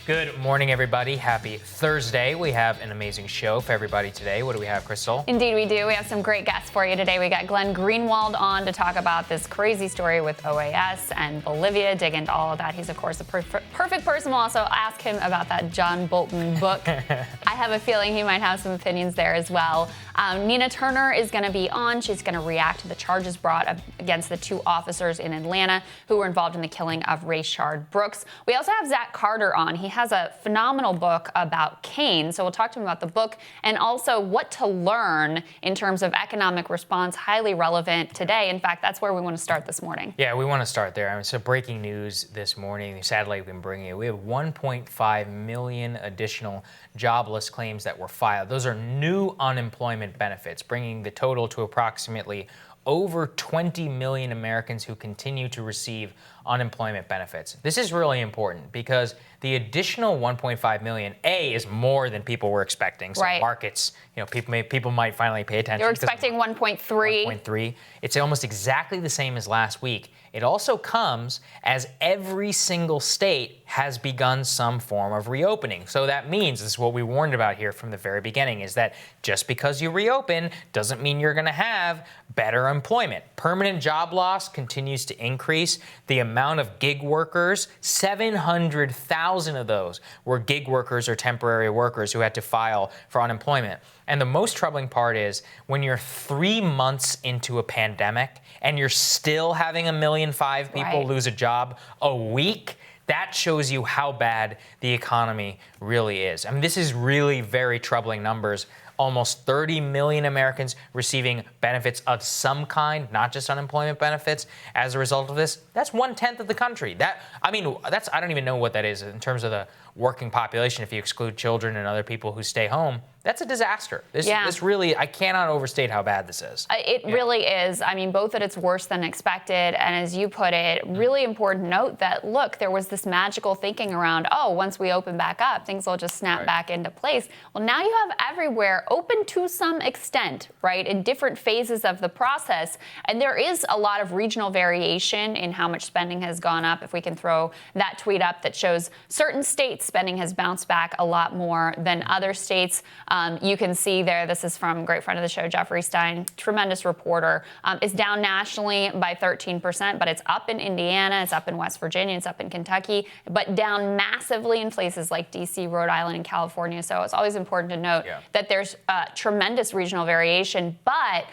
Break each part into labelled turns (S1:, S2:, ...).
S1: Good morning, everybody. Happy Thursday. We have an amazing show for everybody today. What do we have, Krystal?
S2: Indeed, we do. We have some great guests for you today. We got Glenn Greenwald on to talk about this crazy story with OAS and Bolivia, dig into all of that. He's, of course, a perfect person. We'll also ask him about that John Bolton book. I have a feeling he might have some opinions there as well. Nina Turner is going to be on. She's going to react to the charges brought against the two officers in Atlanta who were involved in the killing of Rayshard Brooks. We also have Zach Carter on. He has a phenomenal book about Kane, so we'll talk to him about the book and also what to learn in terms of economic response, highly relevant today. In fact, that's where we want to start this morning.
S1: Yeah, we want to start there. I mean, so breaking news this morning, sadly, we've been bringing it. We have 1.5 million additional jobless claims that were filed. Those are new unemployment benefits, bringing the total to approximately over 20 million Americans who continue to receive unemployment benefits. This is really important because the additional 1.5 million, is more than people were expecting. So
S2: right.
S1: Markets, people might finally pay attention.
S2: You're expecting 1.3.
S1: 1.3. It's almost exactly the same as last week. It also comes as every single state has begun some form of reopening. So that means, this is what we warned about here from the very beginning, is that just because you reopen doesn't mean you're going to have better employment. Permanent job loss continues to increase. The amount of gig workers, 700,000 of those were gig workers or temporary workers who had to file for unemployment. And the most troubling part is when you're 3 months into a pandemic and you're still having 1.5 million people lose a job a week, that shows you how bad the economy really is. I mean, this is really very troubling numbers. Almost 30 million Americans receiving benefits of some kind, not just unemployment benefits, as a result of this. That's 1/10 of the country. I don't even know what that is in terms of the working population if you exclude children and other people who stay home. That's a disaster. This really, I cannot overstate how bad this is.
S2: It really is. I mean, both that it's worse than expected, and as you put it, really important note that, look, there was this magical thinking around, once we open back up, things will just snap back into place. Well, now you have everywhere open to some extent, right, in different phases of the process, and there is a lot of regional variation in how much spending has gone up. If we can throw that tweet up that shows certain states spending has bounced back a lot more than other states. You can see there, this is from a great friend of the show, Jeffrey Stein, tremendous reporter. It's down nationally by 13%, but it's up in Indiana, it's up in West Virginia, it's up in Kentucky, but down massively in places like D.C., Rhode Island, and California. So it's always important to note that there's tremendous regional variation. But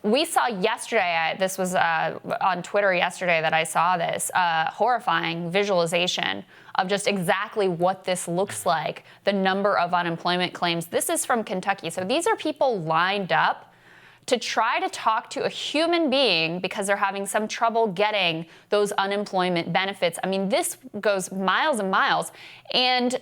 S2: we saw yesterday, this was on Twitter yesterday that I saw this, horrifying visualization of just exactly what this looks like, the number of unemployment claims. This is from Kentucky. So these are people lined up to try to talk to a human being because they're having some trouble getting those unemployment benefits. I mean, this goes miles and miles. And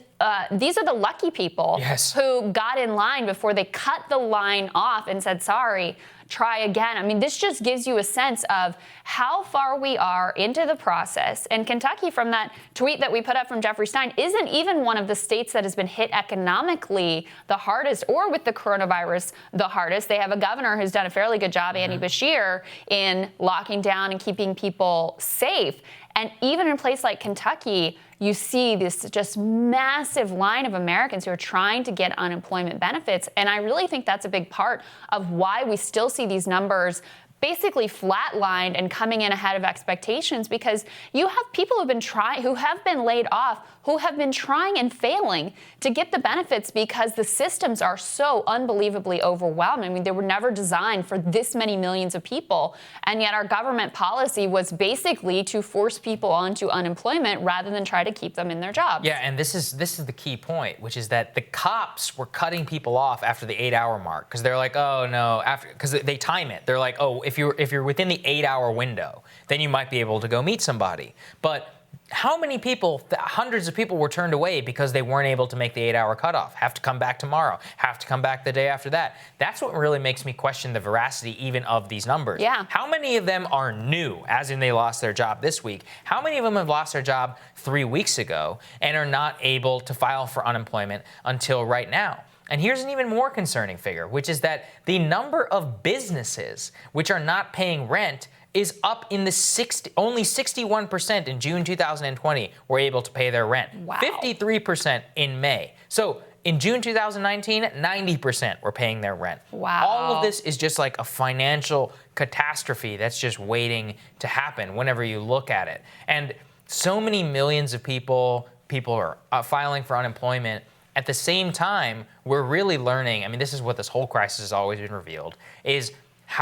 S2: these are the lucky people who got in line before they cut the line off and said, sorry, try again. I mean, this just gives you a sense of how far we are into the process. And Kentucky, from that tweet that we put up from Jeffrey Stein, isn't even one of the states that has been hit economically the hardest, or with the coronavirus the hardest. They have a governor who's done a fairly good job, Andy Beshear, in locking down and keeping people safe. And even in a place like Kentucky, you see this just massive line of Americans who are trying to get unemployment benefits. And I really think that's a big part of why we still see these numbers basically flatlined and coming in ahead of expectations, because you have people who have been laid off, who have been trying and failing to get the benefits because the systems are so unbelievably overwhelming. I mean, they were never designed for this many millions of people, and yet our government policy was basically to force people onto unemployment rather than try to keep them in their jobs.
S1: Yeah, and this is the key point, which is that the cops were cutting people off after the 8-hour mark because they're like, oh no, because they time it. They're like, oh, if you're within the 8-hour window, then you might be able to go meet somebody. But how many people, hundreds of people, were turned away because they weren't able to make the 8-hour cutoff? Have to come back tomorrow, have to come back the day after that. That's what really makes me question the veracity even of these numbers.
S2: Yeah.
S1: How many of them are new, as in they lost their job this week? How many of them have lost their job 3 weeks ago and are not able to file for unemployment until right now? And here's an even more concerning figure, which is that the number of businesses which are not paying rent is up in the only 61% in June 2020 were able to pay their rent.
S2: Wow.
S1: 53% in May. So in June 2019, 90% were paying their rent.
S2: Wow.
S1: All of this is just like a financial catastrophe that's just waiting to happen whenever you look at it. And so many millions of people are filing for unemployment. At the same time, we're really learning, I mean, this is what this whole crisis has always been revealed, is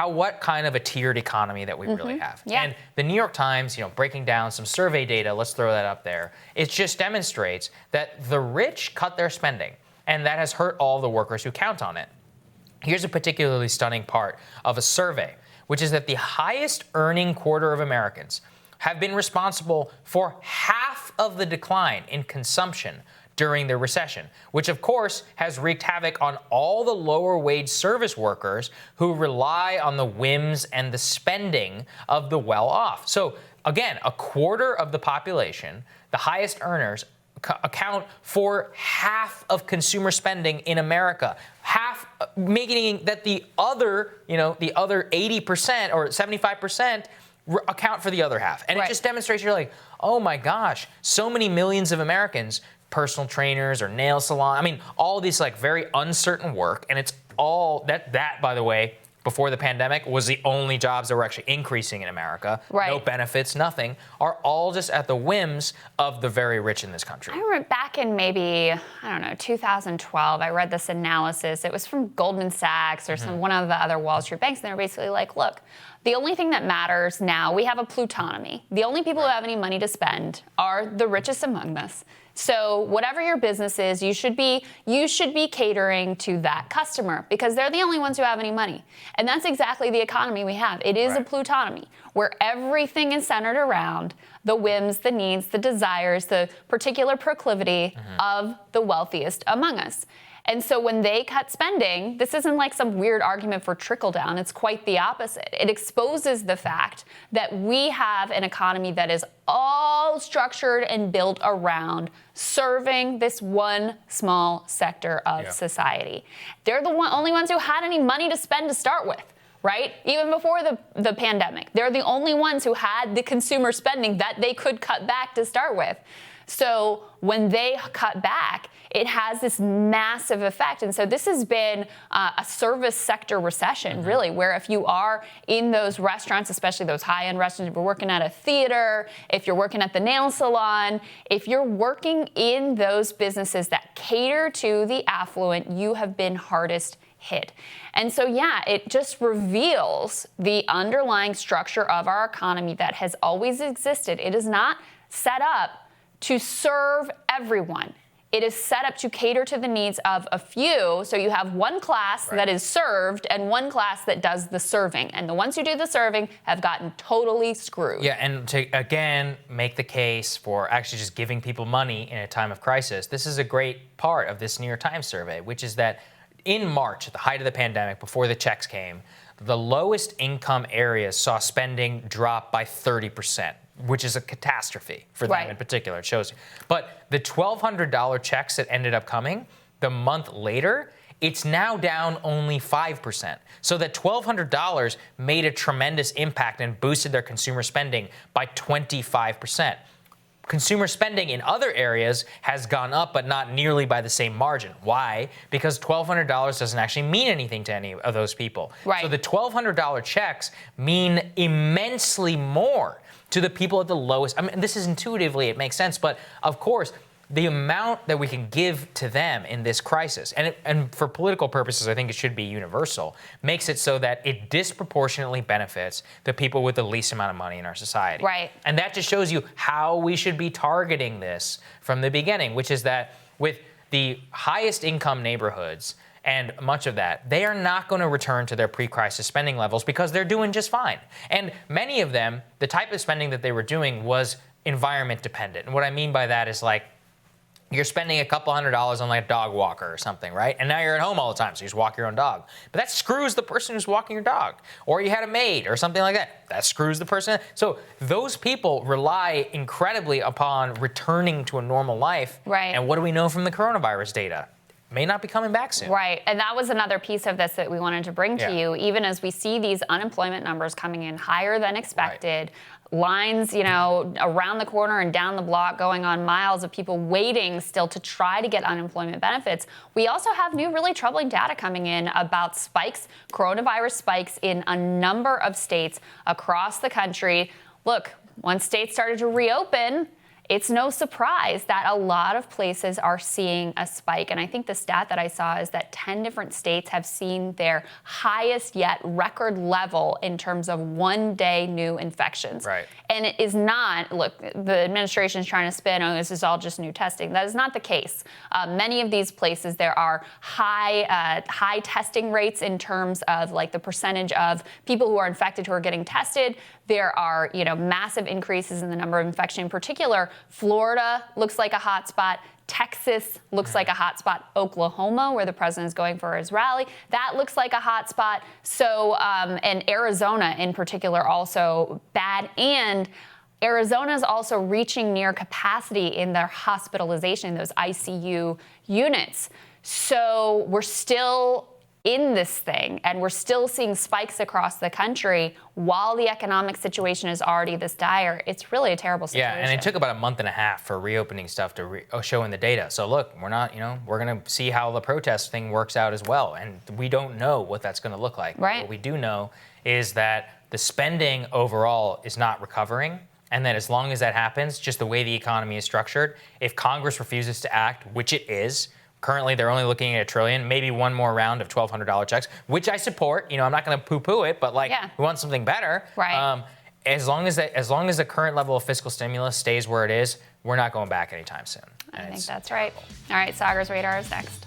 S1: what kind of a tiered economy that we really have.
S2: Yeah.
S1: And the New York Times, breaking down some survey data, let's throw that up there, it just demonstrates that the rich cut their spending, and that has hurt all the workers who count on it. Here's a particularly stunning part of a survey, which is that the highest earning quarter of Americans have been responsible for half of the decline in consumption during the recession, which of course has wreaked havoc on all the lower wage service workers who rely on the whims and the spending of the well-off. So again, a quarter of the population, the highest earners, account for half of consumer spending in America. Half, making that the other 80% or 75% account for the other half. And It just demonstrates, you're like, oh my gosh, so many millions of Americans, personal trainers or nail salon, I mean, all these like very uncertain work, and it's all that by the way, before the pandemic was the only jobs that were actually increasing in America.
S2: Right.
S1: No benefits, nothing, are all just at the whims of the very rich in this country.
S2: I remember back in maybe, 2012, I read this analysis. It was from Goldman Sachs or one of the other Wall Street banks, and they were basically like, look, the only thing that matters now, we have a plutonomy. The only people who have any money to spend are the richest among us. So whatever your business is, you should be catering to that customer because they're the only ones who have any money. And that's exactly the economy we have. It is a plutonomy where everything is centered around the whims, the needs, the desires, the particular proclivity of the wealthiest among us. And so when they cut spending, this isn't like some weird argument for trickle down. It's quite the opposite. It exposes the fact that we have an economy that is all structured and built around serving this one small sector of society. They're the only ones who had any money to spend to start with. Right? Even before the pandemic, they're the only ones who had the consumer spending that they could cut back to start with. So when they cut back, it has this massive effect. And so this has been a service sector recession, really, where if you are in those restaurants, especially those high-end restaurants, if you're working at a theater, if you're working at the nail salon, if you're working in those businesses that cater to the affluent, you have been hardest hit. And so, it just reveals the underlying structure of our economy that has always existed. It is not set up to serve everyone. It is set up to cater to the needs of a few. So you have one class that is served and one class that does the serving. And the ones who do the serving have gotten totally screwed.
S1: Yeah, and to, again, make the case for actually just giving people money in a time of crisis, this is a great part of this New York Times survey, which is that in March, at the height of the pandemic, before the checks came, the lowest income areas saw spending drop by 30%, which is a catastrophe for them in particular. It shows you. But the $1,200 checks that ended up coming, the month later, it's now down only 5%. So that $1,200 made a tremendous impact and boosted their consumer spending by 25%. Consumer spending in other areas has gone up, but not nearly by the same margin. Why? Because $1,200 doesn't actually mean anything to any of those people.
S2: Right.
S1: So the $1,200 checks mean immensely more to the people at the lowest. I mean, this is intuitively, it makes sense, but of course, the amount that we can give to them in this crisis, and for political purposes, I think it should be universal, makes it so that it disproportionately benefits the people with the least amount of money in our society.
S2: Right.
S1: And that just shows you how we should be targeting this from the beginning, which is that with the highest income neighborhoods, and much of that, they are not going to return to their pre-crisis spending levels because they're doing just fine. And many of them, the type of spending that they were doing was environment dependent. And what I mean by that is like, you're spending a couple $100s on like a dog walker or something, right? And now you're at home all the time, so you just walk your own dog. But that screws the person who's walking your dog. Or you had a maid or something like that. That screws the person. So those people rely incredibly upon returning to a normal life.
S2: Right.
S1: And what do we know from the coronavirus data? may not be coming back soon.
S2: Right. And that was another piece of this that we wanted to bring to you. Even as we see these unemployment numbers coming in higher than expected, lines, around the corner and down the block going on miles of people waiting still to try to get unemployment benefits. We also have new really troubling data coming in about coronavirus spikes in a number of states across the country. Look, once states started to reopen, it's no surprise that a lot of places are seeing a spike. And I think the stat that I saw is that 10 different states have seen their highest yet record level in terms of one-day new infections.
S1: Right.
S2: And it is not, look, the administration is trying to spin, oh, this is all just new testing. That is not the case. Many of these places, there are high testing rates in terms of like the percentage of people who are infected who are getting tested. There are, massive increases in the number of infection. In particular, Florida looks like a hot spot. Texas looks like a hot spot. Oklahoma, where the president is going for his rally, that looks like a hot spot. So, and Arizona in particular also bad. And Arizona is also reaching near capacity in their hospitalization, those ICU units. So we're still in this thing, and we're still seeing spikes across the country while the economic situation is already this dire. It's really a terrible situation.
S1: Yeah, and it took about a month and a half for reopening stuff to show in the data. So look, we're not, we're going to see how the protest thing works out as well. And we don't know what that's going to look like.
S2: Right.
S1: What we do know is that the spending overall is not recovering. And that as long as that happens, just the way the economy is structured, if Congress refuses to act, which it is, currently, they're only looking at $1 trillion, maybe one more round of $1,200 checks, which I support. I'm not going to poo-poo it, but we want something better.
S2: Right.
S1: As long as the current level of fiscal stimulus stays where it is, we're not going back anytime soon.
S2: I think that's right. All right, Saagar's Radar is next.